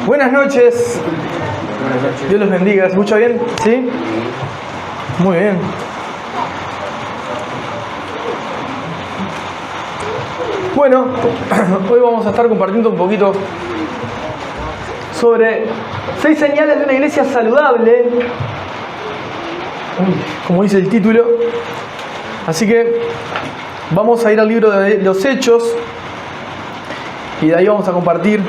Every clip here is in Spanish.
Buenas noches. Dios los bendiga. ¿Se escucha bien? ¿Sí? Muy bien. Bueno, hoy vamos a estar compartiendo un poquito sobre 6 señales de una iglesia saludable, como dice el título. Así que vamos a ir al libro de los Hechos y de ahí vamos a compartir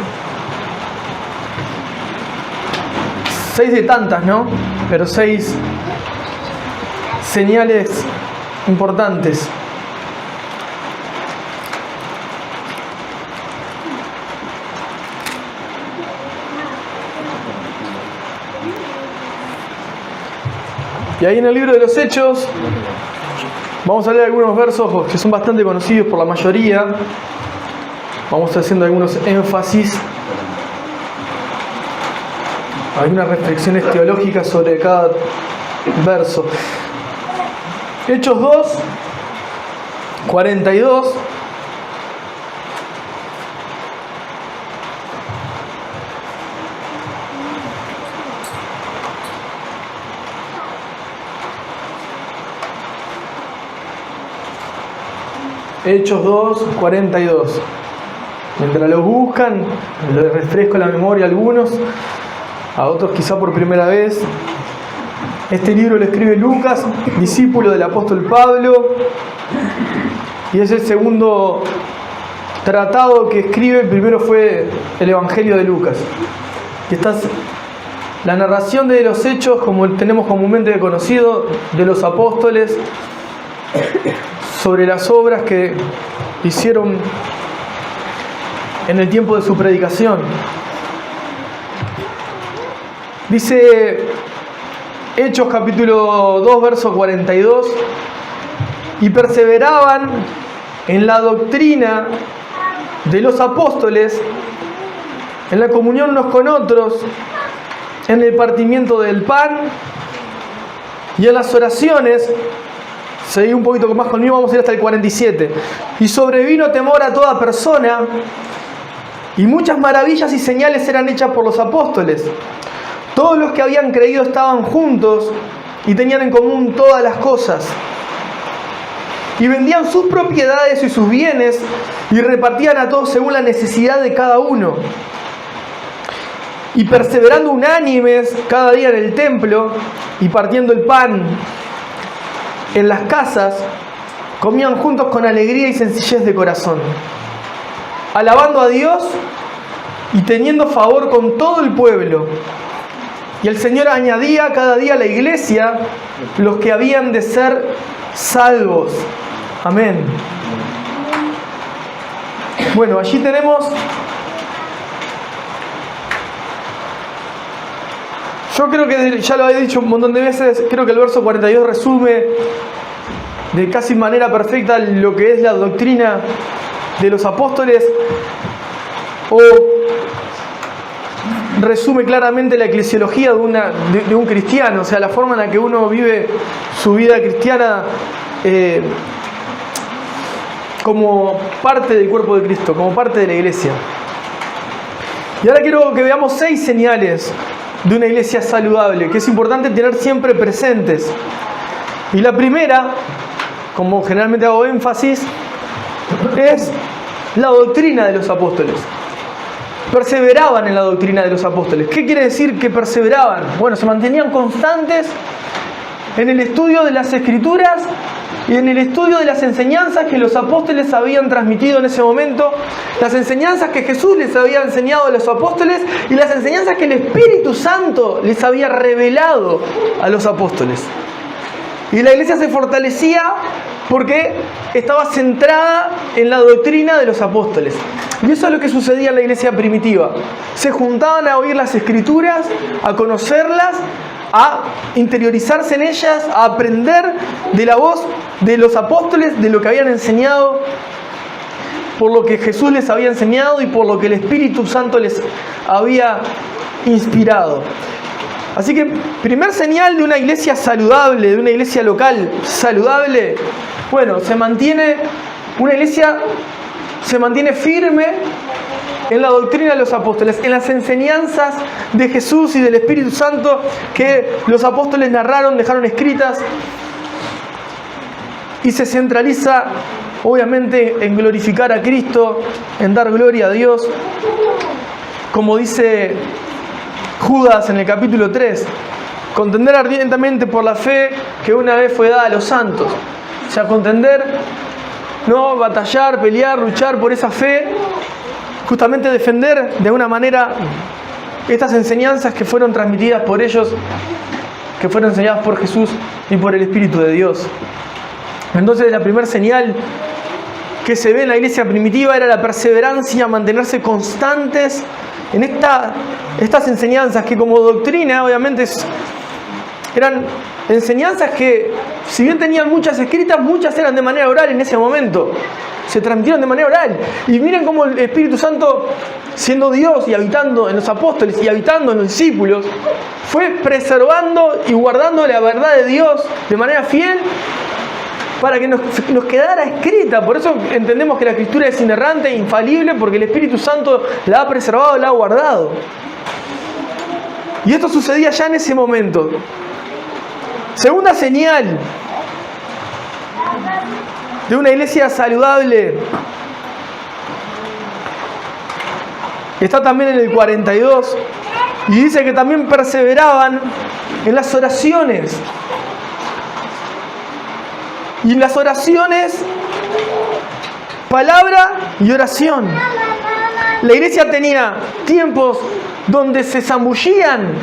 6 de tantas, ¿no? Pero 6 señales importantes. Y ahí en el libro de los Hechos vamos a leer algunos versos que son bastante conocidos por la mayoría. Vamos haciendo algunos énfasis, algunas reflexiones teológicas sobre cada verso. Hechos 2, 42. Hechos 2, 42. Mientras los buscan, les refresco la memoria a algunos, a otros quizá por primera vez. Este libro lo escribe Lucas, discípulo del apóstol Pablo, y es el segundo tratado que escribe. El primero fue el Evangelio de Lucas. Y esta es la narración de los hechos, como tenemos comúnmente conocido, de los apóstoles, sobre las obras que hicieron en el tiempo de su predicación. Dice Hechos capítulo 2, verso 42: y perseveraban en la doctrina de los apóstoles, en la comunión unos con otros, en el partimiento del pan y en las oraciones. Seguí un poquito más conmigo, vamos a ir hasta el 47. Y sobrevino temor a toda persona, y muchas maravillas y señales eran hechas por los apóstoles. Todos los que habían creído estaban juntos y tenían en común todas las cosas. Y vendían sus propiedades y sus bienes y repartían a todos según la necesidad de cada uno. Y perseverando unánimes cada día en el templo y partiendo el pan en las casas, comían juntos con alegría y sencillez de corazón, alabando a Dios y teniendo favor con todo el pueblo. Y el Señor añadía cada día a la iglesia los que habían de ser salvos. Amén. Bueno, allí tenemos, yo creo que ya lo he dicho un montón de veces, creo que el verso 42 resume de casi manera perfecta lo que es la doctrina de los apóstoles, o resume claramente la eclesiología de un cristiano, o sea, la forma en la que uno vive su vida cristiana como parte del cuerpo de Cristo, como parte de la iglesia. Y ahora quiero que veamos 6 señales de una iglesia saludable, que es importante tener siempre presentes. Y la primera, como generalmente hago énfasis, es la doctrina de los apóstoles. Perseveraban en la doctrina de los apóstoles. ¿Qué quiere decir que perseveraban? Bueno, se mantenían constantes en el estudio de las Escrituras y en el estudio de las enseñanzas que los apóstoles habían transmitido en ese momento, las enseñanzas que Jesús les había enseñado a los apóstoles y las enseñanzas que el Espíritu Santo les había revelado a los apóstoles. Y la iglesia se fortalecía porque estaba centrada en la doctrina de los apóstoles. Y eso es lo que sucedía en la iglesia primitiva. Se juntaban a oír las Escrituras, a conocerlas, a interiorizarse en ellas, a aprender de la voz de los apóstoles, de lo que habían enseñado, por lo que Jesús les había enseñado y por lo que el Espíritu Santo les había inspirado. Así que, primer señal de una iglesia saludable, de una iglesia local saludable, bueno, una iglesia se mantiene firme en la doctrina de los apóstoles, en las enseñanzas de Jesús y del Espíritu Santo que los apóstoles narraron, dejaron escritas, y se centraliza obviamente en glorificar a Cristo, en dar gloria a Dios, como dice Judas en el capítulo 3, contender ardientemente por la fe que una vez fue dada a los santos. O sea, contender, no batallar, pelear, luchar por esa fe, justamente defender de alguna manera estas enseñanzas que fueron transmitidas por ellos, que fueron enseñadas por Jesús y por el Espíritu de Dios. Entonces, la primera señal que se ve en la iglesia primitiva era la perseverancia, mantenerse constantes en estas enseñanzas que como doctrina obviamente eran enseñanzas que, si bien tenían muchas escritas, muchas eran de manera oral en ese momento. Se transmitieron de manera oral. Y miren cómo el Espíritu Santo, siendo Dios y habitando en los apóstoles y habitando en los discípulos, fue preservando y guardando la verdad de Dios de manera fiel para que nos quedara escrita. Por eso entendemos que la Escritura es inerrante e infalible, porque el Espíritu Santo la ha preservado, la ha guardado. Y esto sucedía ya en ese momento. Segunda señal de una iglesia saludable está también en el 42, y dice que también perseveraban en las oraciones. Y en las oraciones, palabra y oración. La iglesia tenía tiempos donde se zambullían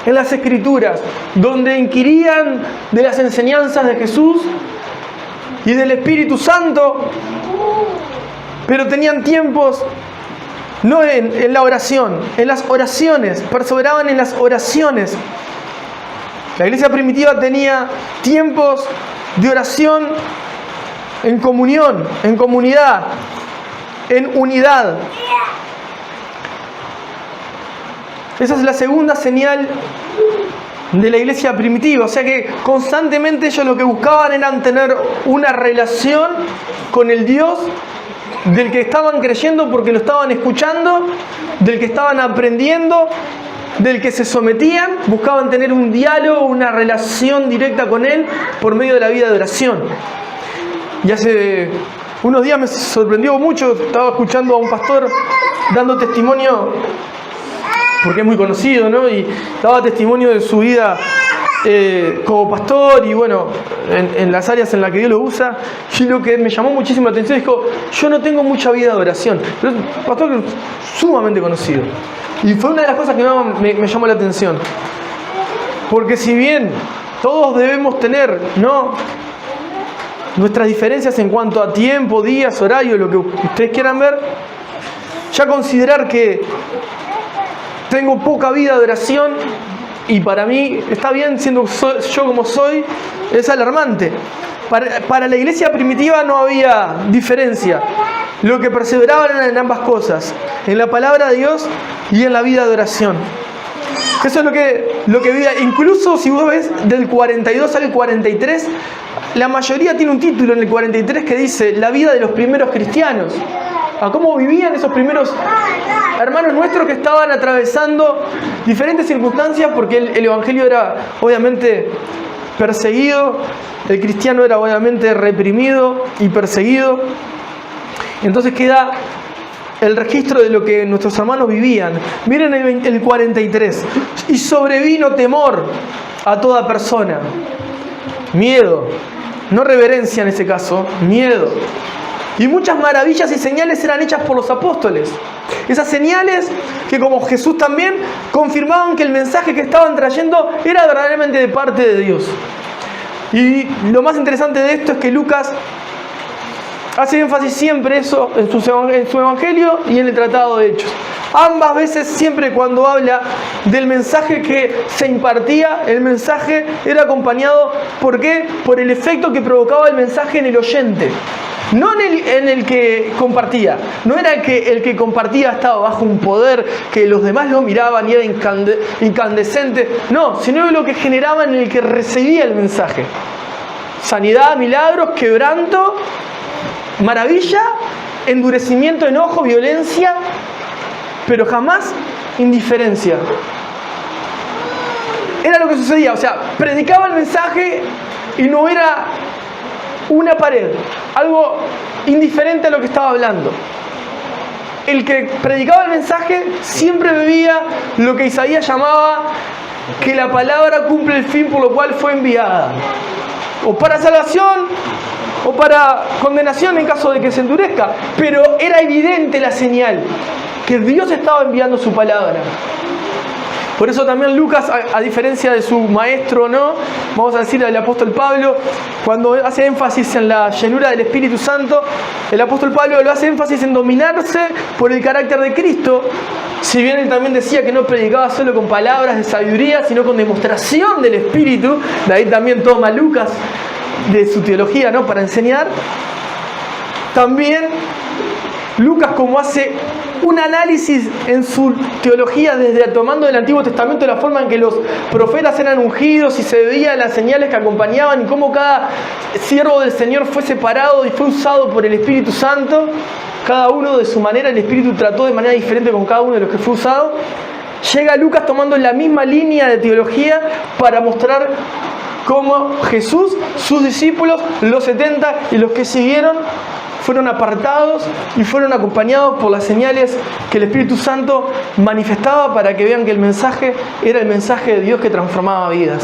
en las Escrituras, donde inquirían de las enseñanzas de Jesús y del Espíritu Santo, pero tenían tiempos no en la oración, en las oraciones, perseveraban en las oraciones. La iglesia primitiva tenía tiempos de oración en comunión, en comunidad, en unidad. Esa es la segunda señal de la iglesia primitiva. O sea que constantemente ellos lo que buscaban era tener una relación con el Dios del que estaban creyendo porque lo estaban escuchando, del que estaban aprendiendo, del que se sometían. Buscaban tener un diálogo, una relación directa con Él por medio de la vida de oración. Y hace unos días me sorprendió mucho, estaba escuchando a un pastor dando testimonio, porque es muy conocido, ¿no? Y daba testimonio de su vida como pastor y bueno, en las áreas en las que Dios lo usa. Y lo que me llamó muchísimo la atención es que yo no tengo mucha vida de oración, pero es un pastor sumamente conocido. Y fue una de las cosas que me llamó la atención. Porque si bien todos debemos tener, ¿no?, nuestras diferencias en cuanto a tiempo, días, horario, lo que ustedes quieran ver, ya considerar que tengo poca vida de oración y para mí está bien siendo yo como soy, es alarmante. Para la iglesia primitiva no había diferencia. Lo que perseveraban era en ambas cosas, en la palabra de Dios y en la vida de oración. Eso es lo que vivía. Incluso si vos ves del 42 al 43, la mayoría tiene un título en el 43 que dice la vida de los primeros cristianos. A cómo vivían esos primeros hermanos nuestros que estaban atravesando diferentes circunstancias, porque el evangelio era obviamente perseguido, el cristiano era obviamente reprimido y perseguido. Entonces queda el registro de lo que nuestros hermanos vivían. Miren el 43. Y sobrevino temor a toda persona. Miedo. No reverencia en ese caso, miedo. Y muchas maravillas y señales eran hechas por los apóstoles. Esas señales que, como Jesús también, confirmaban que el mensaje que estaban trayendo era verdaderamente de parte de Dios. Y lo más interesante de esto es que Lucas hace énfasis siempre eso en su evangelio y en el tratado de Hechos. Ambas veces, siempre cuando habla del mensaje que se impartía, el mensaje era acompañado, ¿por qué? Por el efecto que provocaba el mensaje en el oyente. No en el que compartía. No era que el que compartía estaba bajo un poder, que los demás lo miraban y era incandescente. No, sino lo que generaba en el que recibía el mensaje. Sanidad, milagros, quebranto, maravilla, endurecimiento, enojo, violencia. pero jamás indiferencia. Era lo que sucedía, o sea, predicaba el mensaje y no era una pared, algo indiferente a lo que estaba hablando. El que predicaba el mensaje siempre bebía lo que Isaías llamaba que la palabra cumple el fin por lo cual fue enviada, o para salvación o para condenación en caso de que se endurezca, pero era evidente la señal que Dios estaba enviando su palabra. Por eso también Lucas, a diferencia de su maestro, ¿no?, vamos a decir el apóstol Pablo, cuando hace énfasis en la llenura del Espíritu Santo, el apóstol Pablo lo hace énfasis en dominarse por el carácter de Cristo. Si bien él también decía que no predicaba solo con palabras de sabiduría, sino con demostración del Espíritu, de ahí también toma Lucas de su teología, ¿no?, para enseñar. También Lucas, como hace un análisis en su teología desde tomando del Antiguo Testamento la forma en que los profetas eran ungidos y se veían las señales que acompañaban y cómo cada siervo del Señor fue separado y fue usado por el Espíritu Santo, cada uno de su manera, el Espíritu trató de manera diferente con cada uno de los que fue usado. Llega Lucas tomando la misma línea de teología para mostrar cómo Jesús, sus discípulos, los 70 y los que siguieron, fueron apartados y fueron acompañados por las señales que el Espíritu Santo manifestaba para que vean que el mensaje era el mensaje de Dios que transformaba vidas.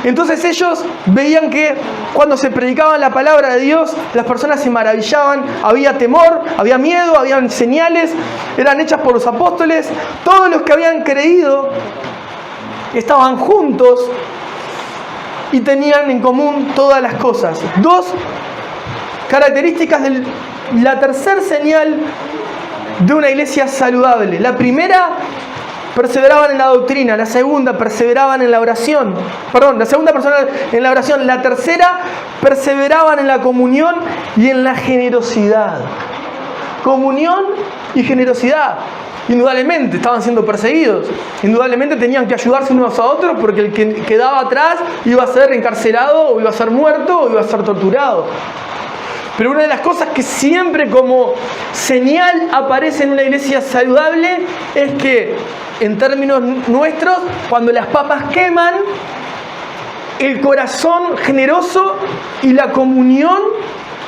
Entonces ellos veían que cuando se predicaba la palabra de Dios, las personas se maravillaban, había temor, había miedo, habían señales, eran hechas por los apóstoles. Todos los que habían creído estaban juntos y tenían en común todas las cosas. Dos características de la tercera señal de una iglesia saludable. La primera, perseveraban en la doctrina. La segunda, perseveraban en la oración. La segunda, perseveraban en la oración. La tercera, perseveraban en la comunión y en la generosidad. Comunión y generosidad. Indudablemente estaban siendo perseguidos. Indudablemente tenían que ayudarse unos a otros porque el que quedaba atrás iba a ser encarcelado, o iba a ser muerto, o iba a ser torturado. Pero una de las cosas que siempre como señal aparece en una iglesia saludable es que, en términos nuestros, cuando las papas queman, el corazón generoso y la comunión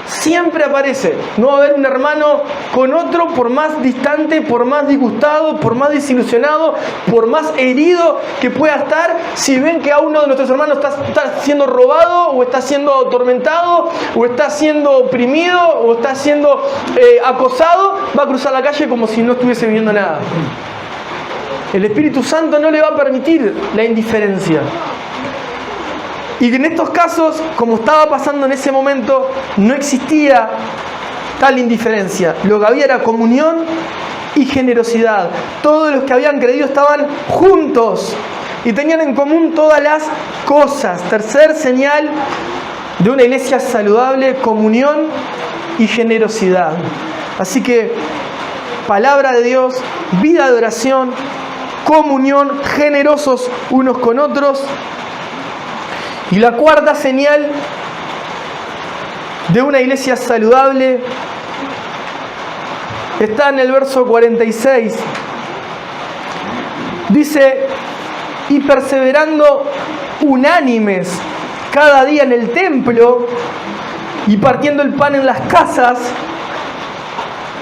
siempre aparece. No va a haber un hermano con otro, por más distante, por más disgustado, por más desilusionado, por más herido que pueda estar, si ven que a uno de nuestros hermanos está siendo robado, o está siendo atormentado, o está siendo oprimido, o está siendo acosado, va a cruzar la calle como si no estuviese viviendo nada. El Espíritu Santo no le va a permitir la indiferencia. Y en estos casos, como estaba pasando en ese momento, no existía tal indiferencia. Lo que había era comunión y generosidad. Todos los que habían creído estaban juntos y tenían en común todas las cosas. Tercer señal de una iglesia saludable: comunión y generosidad. Así que, palabra de Dios, vida de oración, comunión, generosos unos con otros. Y la cuarta señal de una iglesia saludable está en el verso 46. Dice: y perseverando unánimes cada día en el templo y partiendo el pan en las casas,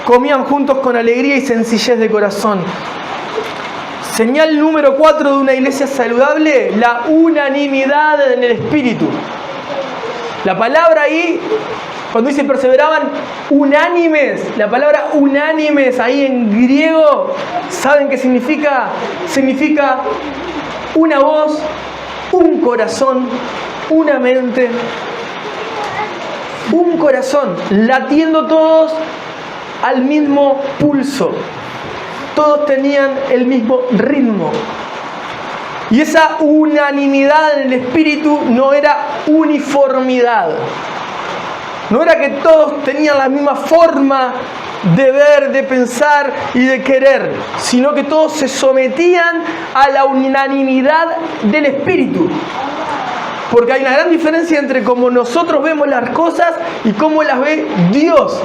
comían juntos con alegría y sencillez de corazón. Señal número 4 de una iglesia saludable: la unanimidad en el espíritu. La palabra ahí, cuando dice perseveraban unánimes, la palabra unánimes ahí en griego, ¿saben qué significa? Significa una voz, un corazón, una mente, un corazón, latiendo todos al mismo pulso. Todos tenían el mismo ritmo. Y esa unanimidad en el espíritu no era uniformidad. No era que todos tenían la misma forma de ver, de pensar y de querer, sino que todos se sometían a la unanimidad del espíritu. Porque hay una gran diferencia entre cómo nosotros vemos las cosas y cómo las ve Dios.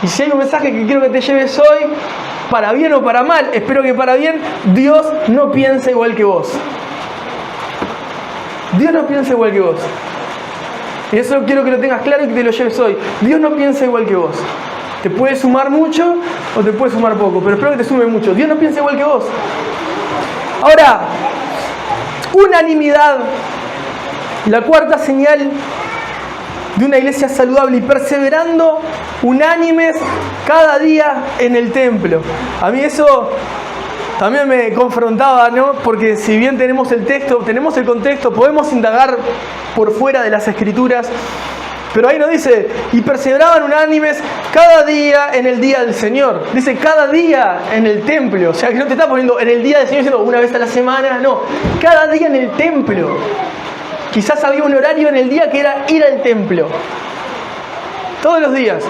Y si hay un mensaje que quiero que te lleves hoy, para bien o para mal, espero que para bien, Dios no piensa igual que vos. Dios no piensa igual que vos. Y eso quiero que lo tengas claro y que te lo lleves hoy. Dios no piensa igual que vos. Te puede sumar mucho o te puede sumar poco, pero espero que te sume mucho. Dios no piensa igual que vos. Ahora, unanimidad. La cuarta señal de una iglesia saludable y perseverando unánimes cada día en el templo. A mí eso también me confrontaba, ¿no? Porque si bien tenemos el texto, tenemos el contexto, podemos indagar por fuera de las escrituras, pero ahí nos dice, y perseveraban unánimes cada día en el día del Señor. Dice, cada día en el templo. O sea, que no te está poniendo en el día del Señor diciendo una vez a la semana, no. Cada día en el templo. Quizás había un horario en el día que era ir al templo. Todos los días.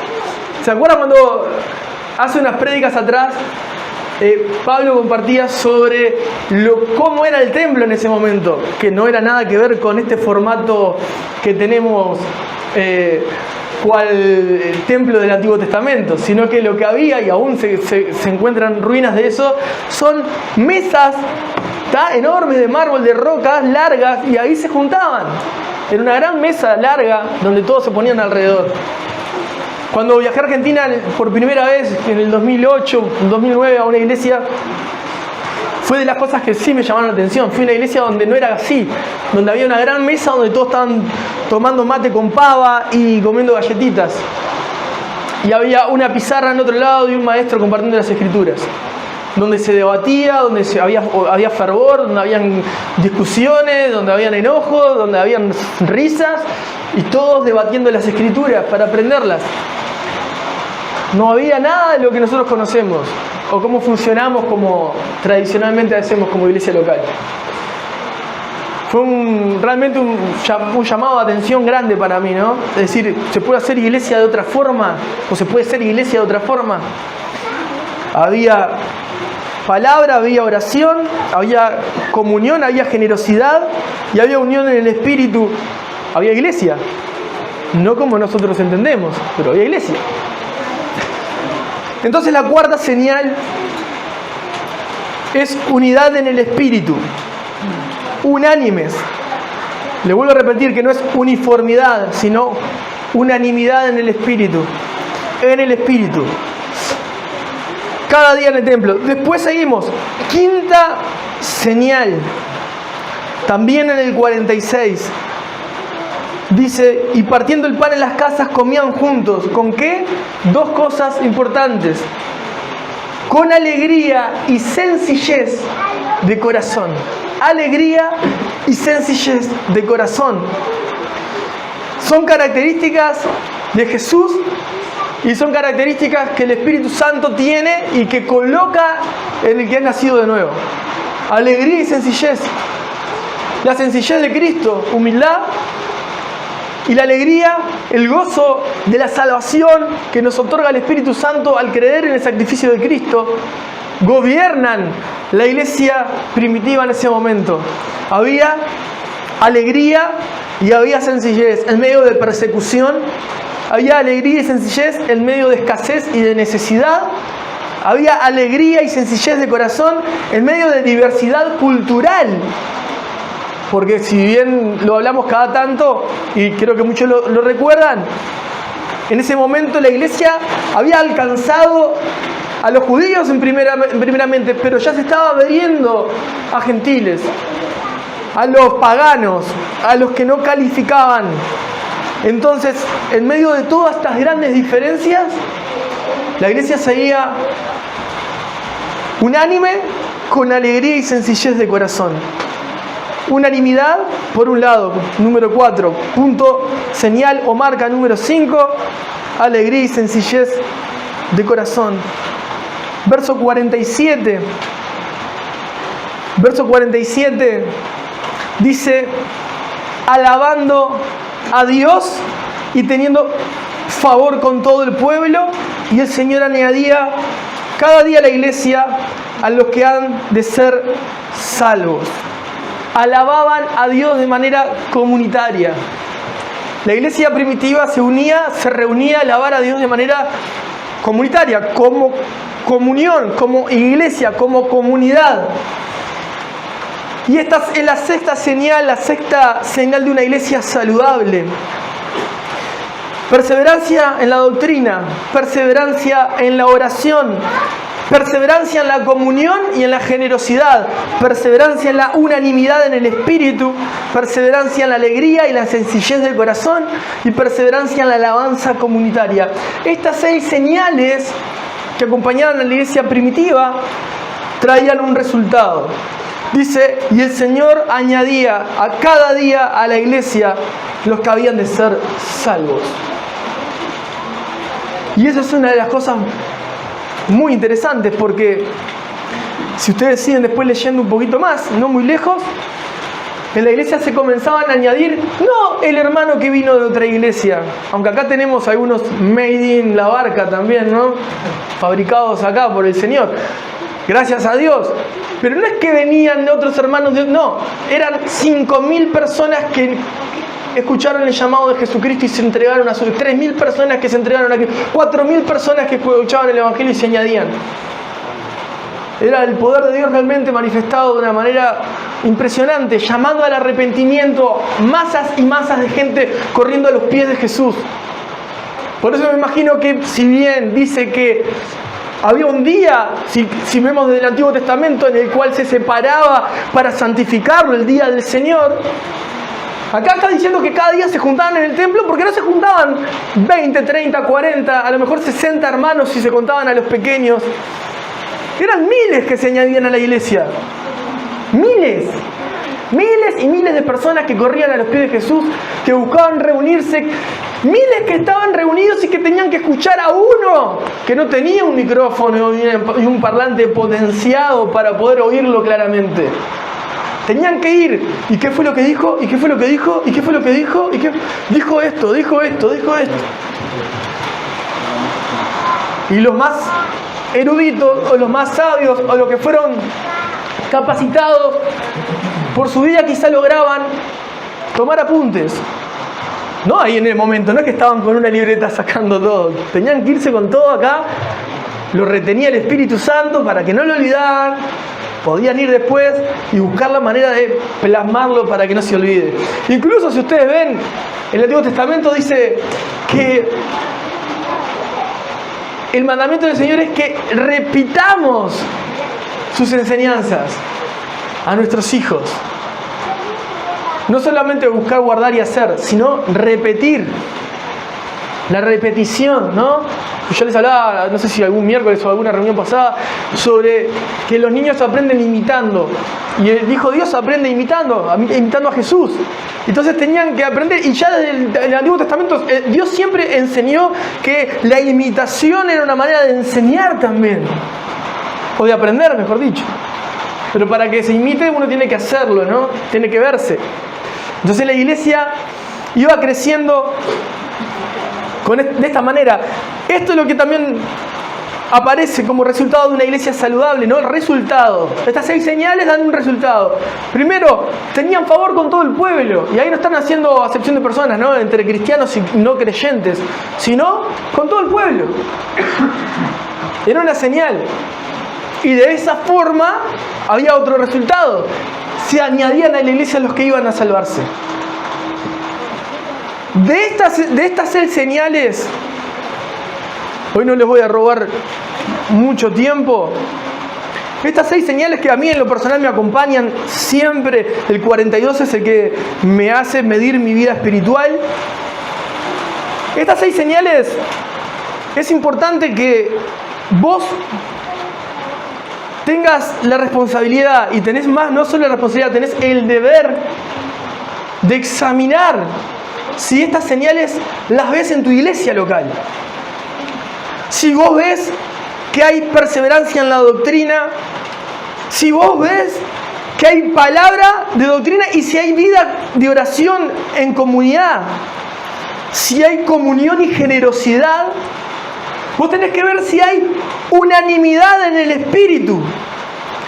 ¿Se acuerdan cuando hace unas prédicas atrás Pablo compartía sobre cómo era el templo en ese momento? Que no era nada que ver con este formato que tenemos cual el templo del Antiguo Testamento, sino que lo que había, y aún se encuentran ruinas de eso, son mesas enormes de mármol, de rocas largas, y ahí se juntaban. Era una gran mesa larga donde todos se ponían alrededor. Cuando viajé a Argentina por primera vez, en el 2008, 2009, a una iglesia, fue de las cosas que sí me llamaron la atención. Fui a una iglesia donde no era así, donde había una gran mesa donde todos estaban tomando mate con pava y comiendo galletitas. Y había una pizarra en otro lado y un maestro compartiendo las escrituras. Donde se debatía, donde había fervor, donde habían discusiones, donde habían enojos, donde habían risas, y todos debatiendo las escrituras para aprenderlas. No había nada de lo que nosotros conocemos o cómo funcionamos como tradicionalmente hacemos como iglesia local. Fue realmente un llamado de atención grande para mí, ¿no? Es decir, ¿se puede hacer iglesia de otra forma? ¿O se puede ser iglesia de otra forma? Había palabra, había oración, había comunión, había generosidad y había unión en el espíritu. Había iglesia. No como nosotros entendemos, pero había iglesia. Entonces la cuarta señal es unidad en el espíritu. Unánimes. Le vuelvo a repetir que no es uniformidad, sino unanimidad en el espíritu. En el espíritu. Cada día en el templo. Después seguimos. Quinta señal. También en el 46. Dice, y partiendo el pan en las casas comían juntos. ¿Con qué? Dos cosas importantes. Con alegría y sencillez de corazón. Alegría y sencillez de corazón. Son características de Jesús y son características que el Espíritu Santo tiene y que coloca en el que ha nacido de nuevo. Alegría y sencillez. La sencillez de Cristo, humildad. Y la alegría, el gozo de la salvación que nos otorga el Espíritu Santo al creer en el sacrificio de Cristo, gobiernan la iglesia primitiva en ese momento. Había alegría y había sencillez en medio de persecución. Había alegría y sencillez en medio de escasez y de necesidad. Había alegría y sencillez de corazón en medio de diversidad cultural. Porque si bien lo hablamos cada tanto, y creo que muchos lo recuerdan, en ese momento la iglesia había alcanzado a los judíos primeramente, pero ya se estaba abriendo a gentiles, a los paganos, a los que no calificaban. Entonces, en medio de todas estas grandes diferencias, la iglesia seguía unánime, con alegría y sencillez de corazón. Unanimidad, por un lado, número 4, punto, señal o marca número 5, alegría y sencillez de corazón. Verso 47. Verso 47 dice, alabando a Dios y teniendo favor con todo el pueblo, y el Señor añadía cada día a la iglesia a los que han de ser salvos. Alababan a Dios de manera comunitaria. La iglesia primitiva se reunía a alabar a Dios de manera comunitaria, como comunión, como iglesia, como comunidad. Y esta es la sexta señal de una iglesia saludable. Perseverancia en la doctrina, perseverancia en la oración, perseverancia en la comunión y en la generosidad, perseverancia en la unanimidad en el espíritu, perseverancia en la alegría y la sencillez del corazón y perseverancia en la alabanza comunitaria. Estas 6 señales que acompañaban a la iglesia primitiva traían un resultado. Dice, y el Señor añadía a cada día a la iglesia los que habían de ser salvos. Y eso es una de las cosas muy interesantes, porque si ustedes siguen después leyendo un poquito más, no muy lejos, en la iglesia se comenzaban a añadir, no el hermano que vino de otra iglesia, aunque acá tenemos algunos made in la barca también, ¿no? Fabricados acá por el Señor, gracias a Dios. Pero no es que venían de otros hermanos, no, eran 5.000 personas que escucharon el llamado de Jesucristo y se entregaron a su... 3.000 personas que se entregaron a Cristo, 4.000 personas que escuchaban el Evangelio y se añadían. Era el poder de Dios realmente manifestado de una manera impresionante, llamando al arrepentimiento, masas y masas de gente corriendo a los pies de Jesús. Por eso me imagino que, si bien dice que había un día, si vemos desde el Antiguo Testamento, en el cual se separaba para santificarlo, el día del Señor, acá está diciendo que cada día se juntaban en el templo, porque no se juntaban 20, 30, 40, a lo mejor 60 hermanos si se contaban a los pequeños. Eran miles que se añadían a la iglesia. Miles. Miles y miles de personas que corrían a los pies de Jesús, que buscaban reunirse. Miles que estaban reunidos y que tenían que escuchar a uno que no tenía un micrófono y un parlante potenciado para poder oírlo claramente. Tenían que ir. ¿Y qué fue lo que dijo? ¿Y qué fue lo que dijo? ¿Y qué fue lo que dijo? ¿Y qué? Dijo esto, dijo esto, dijo esto. Y los más eruditos, o los más sabios, o los que fueron capacitados por su vida, quizá lograban tomar apuntes. No ahí en el momento, no es que estaban con una libreta sacando todo. Tenían que irse con todo acá. Lo retenía el Espíritu Santo para que no lo olvidaran. Podían ir después y buscar la manera de plasmarlo para que no se olvide. Incluso si ustedes ven, el Antiguo Testamento dice que el mandamiento del Señor es que repitamos sus enseñanzas a nuestros hijos. No solamente buscar, guardar y hacer, sino repetir. La repetición, ¿no? Yo les hablaba, no sé si algún miércoles o alguna reunión pasada, sobre que los niños aprenden imitando. Y el Hijo de Dios aprende imitando a Jesús. Entonces tenían que aprender, y ya desde el Antiguo Testamento Dios siempre enseñó que la imitación era una manera de enseñar también. O de aprender, mejor dicho. Pero para que se imite uno tiene que hacerlo, ¿no? Tiene que verse. Entonces la iglesia iba creciendo de esta manera. Esto es lo que también aparece como resultado de una iglesia saludable, ¿no? El resultado. Estas 6 señales dan un resultado. Primero, tenían favor con todo el pueblo. Y ahí no están haciendo acepción de personas, ¿no? Entre cristianos y no creyentes, sino con todo el pueblo. Era una señal. Y de esa forma había otro resultado. Se añadían a la iglesia los que iban a salvarse. De estas 6 señales, hoy no les voy a robar mucho tiempo. Estas 6 señales que a mí en lo personal me acompañan siempre, el 42 es el que me hace medir mi vida espiritual. Estas 6 señales, es importante que vos tengas la responsabilidad, y tenés más, no solo la responsabilidad, tenés el deber de examinar si estas señales las ves en tu iglesia local. Si vos ves que hay perseverancia en la doctrina, si vos ves que hay palabra de doctrina y si hay vida de oración en comunidad, si hay comunión y generosidad, vos tenés que ver si hay unanimidad en el espíritu.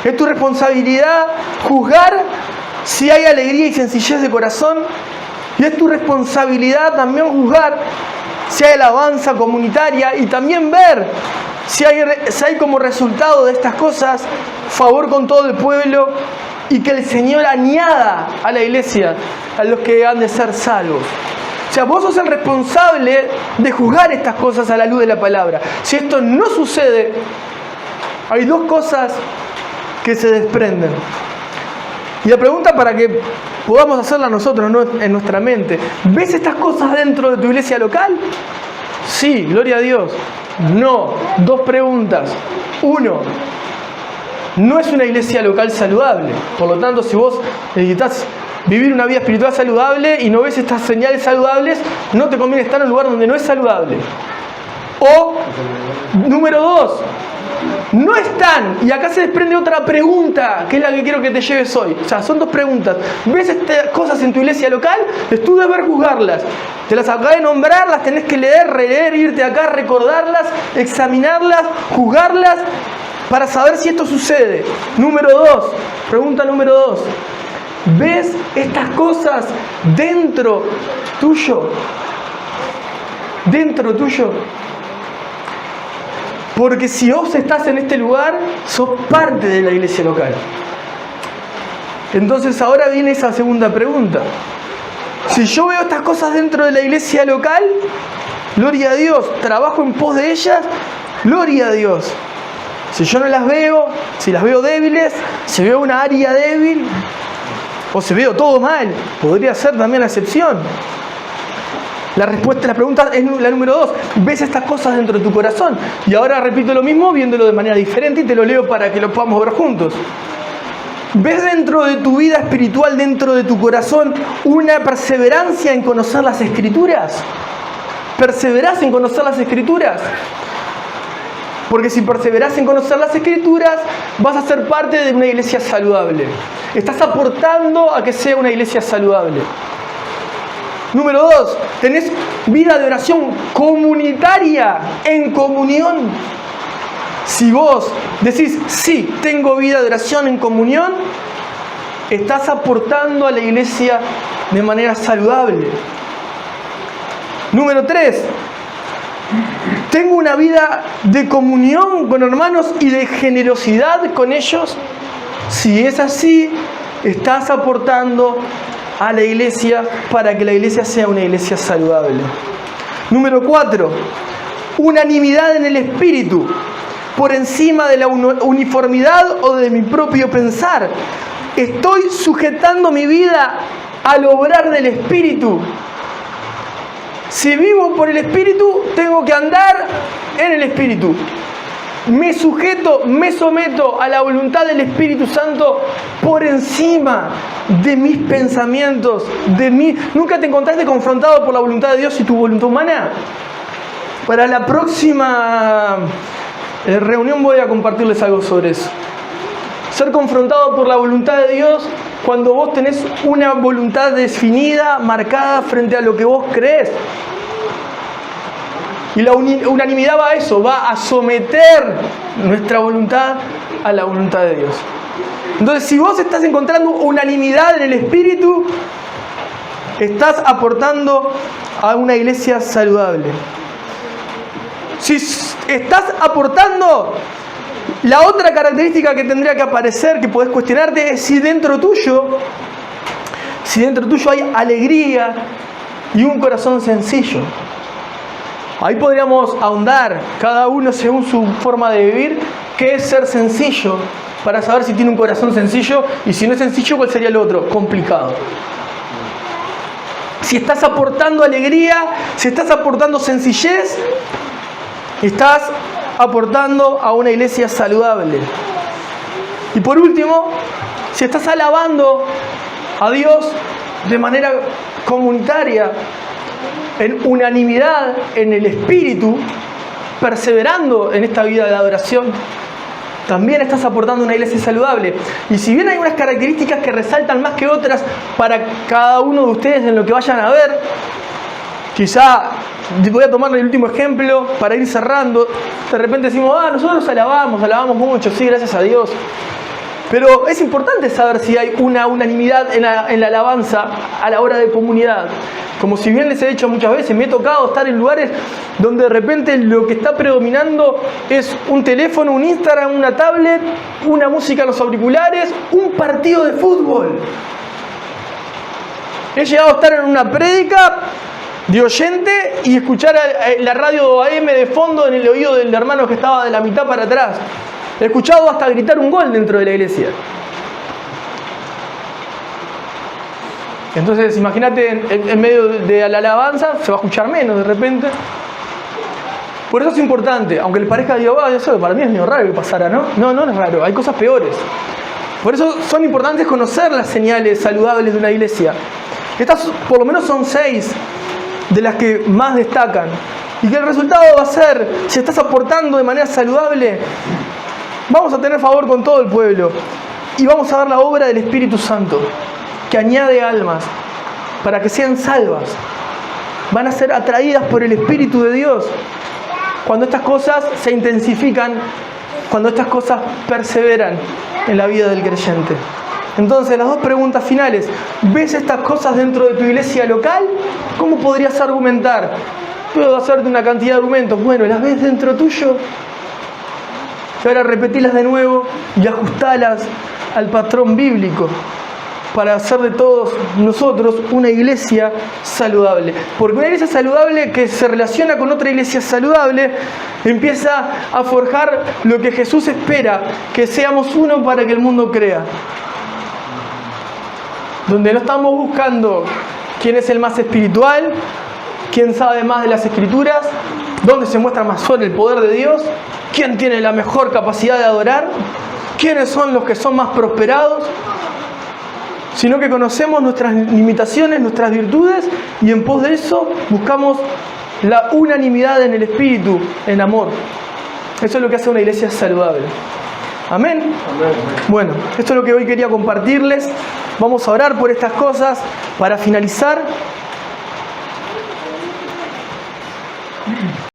Es tu responsabilidad juzgar si hay alegría y sencillez de corazón. Y es tu responsabilidad también juzgar si hay alabanza comunitaria y también ver si hay como resultado de estas cosas favor con todo el pueblo y que el Señor añada a la iglesia a los que han de ser salvos. O sea, vos sos el responsable de juzgar estas cosas a la luz de la palabra. Si esto no sucede, hay dos cosas que se desprenden. Y la pregunta para que podamos hacerla nosotros, ¿no?, en nuestra mente: ¿ves estas cosas dentro de tu iglesia local? Sí, gloria a Dios. No. Dos preguntas. Uno, no es una iglesia local saludable. Por lo tanto, si vos necesitas vivir una vida espiritual saludable y no ves estas señales saludables, no te conviene estar en un lugar donde no es saludable. O, número dos, no están, y acá se desprende otra pregunta, que es la que quiero que te lleves hoy. O sea, son dos preguntas. ¿Ves estas cosas en tu iglesia local? Es tu deber juzgarlas. Te las acabé de nombrar, las tenés que leer, releer, irte acá, recordarlas, examinarlas, juzgarlas, para saber si esto sucede. Número dos, pregunta número dos. ¿Ves estas cosas dentro tuyo? Dentro tuyo. Porque si vos estás en este lugar, sos parte de la iglesia local. Entonces ahora viene esa segunda pregunta. Si yo veo estas cosas dentro de la iglesia local, gloria a Dios, trabajo en pos de ellas, gloria a Dios. Si yo no las veo, si las veo débiles, si veo una área débil, o si veo todo mal, podría ser también la excepción. La respuesta a la pregunta es la número dos. ¿Ves estas cosas dentro de tu corazón? Y ahora repito lo mismo, viéndolo de manera diferente, y te lo leo para que lo podamos ver juntos. ¿Ves dentro de tu vida espiritual, dentro de tu corazón, una perseverancia en conocer las Escrituras? ¿Perseverás en conocer las Escrituras? Porque si perseverás en conocer las Escrituras, vas a ser parte de una iglesia saludable. Estás aportando a que sea una iglesia saludable. Número dos, tenés vida de oración comunitaria, en comunión. Si vos decís, sí, tengo vida de oración en comunión, estás aportando a la iglesia de manera saludable. Número tres, tengo una vida de comunión con hermanos y de generosidad con ellos. Si es así, estás aportando a la iglesia para que la iglesia sea una iglesia saludable. Número 4, unanimidad en el espíritu, por encima de la uniformidad o de mi propio pensar. Estoy sujetando mi vida al obrar del espíritu. Si vivo por el espíritu, tengo que andar en el espíritu. Me sujeto, me someto a la voluntad del Espíritu Santo por encima de mis pensamientos, de mí. ¿Nunca te encontraste confrontado por la voluntad de Dios y tu voluntad humana? Para la próxima reunión voy a compartirles algo sobre eso. Ser confrontado por la voluntad de Dios cuando vos tenés una voluntad definida, marcada frente a lo que vos creés. Y la unanimidad va a eso, va a someter nuestra voluntad a la voluntad de Dios. Entonces, si vos estás encontrando unanimidad en el Espíritu, estás aportando a una iglesia saludable. Si estás aportando, la otra característica que tendría que aparecer, que podés cuestionarte, es si dentro tuyo hay alegría y un corazón sencillo. Ahí podríamos ahondar, cada uno según su forma de vivir, qué es ser sencillo, para saber si tiene un corazón sencillo, y si no es sencillo, ¿cuál sería el otro? Complicado. Si estás aportando alegría, si estás aportando sencillez, estás aportando a una iglesia saludable. Y por último, si estás alabando a Dios de manera comunitaria, en unanimidad en el espíritu, perseverando en esta vida de adoración, también estás aportando una iglesia saludable. Y si bien hay unas características que resaltan más que otras para cada uno de ustedes en lo que vayan a ver, quizá voy a tomar el último ejemplo para ir cerrando. De repente decimos, nosotros alabamos mucho, sí, gracias a Dios. Pero es importante saber si hay una unanimidad en la alabanza a la hora de comunidad. Como si bien les he dicho muchas veces, me he tocado estar en lugares donde de repente lo que está predominando es un teléfono, un Instagram, una tablet, una música en los auriculares, un partido de fútbol. He llegado a estar en una prédica de oyente y escuchar la radio AM de fondo en el oído del hermano que estaba de la mitad para atrás. He escuchado hasta gritar un gol dentro de la iglesia. Entonces, imagínate, en medio de la alabanza se va a escuchar menos de repente. Por eso es importante, aunque les parezca, digo, eso para mí es medio raro que pasara, ¿no? No es raro, hay cosas peores. Por eso son importantes conocer las señales saludables de una iglesia. Estas por lo menos son 6 de las que más destacan. Y que el resultado va a ser, si estás aportando de manera saludable, vamos a tener favor con todo el pueblo. Y vamos a ver la obra del Espíritu Santo, que añade almas para que sean salvas. Van a ser atraídas por el Espíritu de Dios. Cuando estas cosas se intensifican, cuando estas cosas perseveran en la vida del creyente. Entonces, las 2 preguntas finales. ¿Ves estas cosas dentro de tu iglesia local? ¿Cómo podrías argumentar? Puedo hacerte una cantidad de argumentos. Bueno, ¿las ves dentro tuyo? Y ahora repetilas de nuevo y ajustalas al patrón bíblico para hacer de todos nosotros una iglesia saludable. Porque una iglesia saludable que se relaciona con otra iglesia saludable empieza a forjar lo que Jesús espera, que seamos uno para que el mundo crea. Donde no estamos buscando quién es el más espiritual, quién sabe más de las Escrituras, dónde se muestra más el poder de Dios, quién tiene la mejor capacidad de adorar, quiénes son los que son más prosperados, sino que conocemos nuestras limitaciones, nuestras virtudes, y en pos de eso buscamos la unanimidad en el Espíritu, en amor. Eso es lo que hace una iglesia saludable. Amén. Amén. Bueno, esto es lo que hoy quería compartirles. Vamos a orar por estas cosas para finalizar.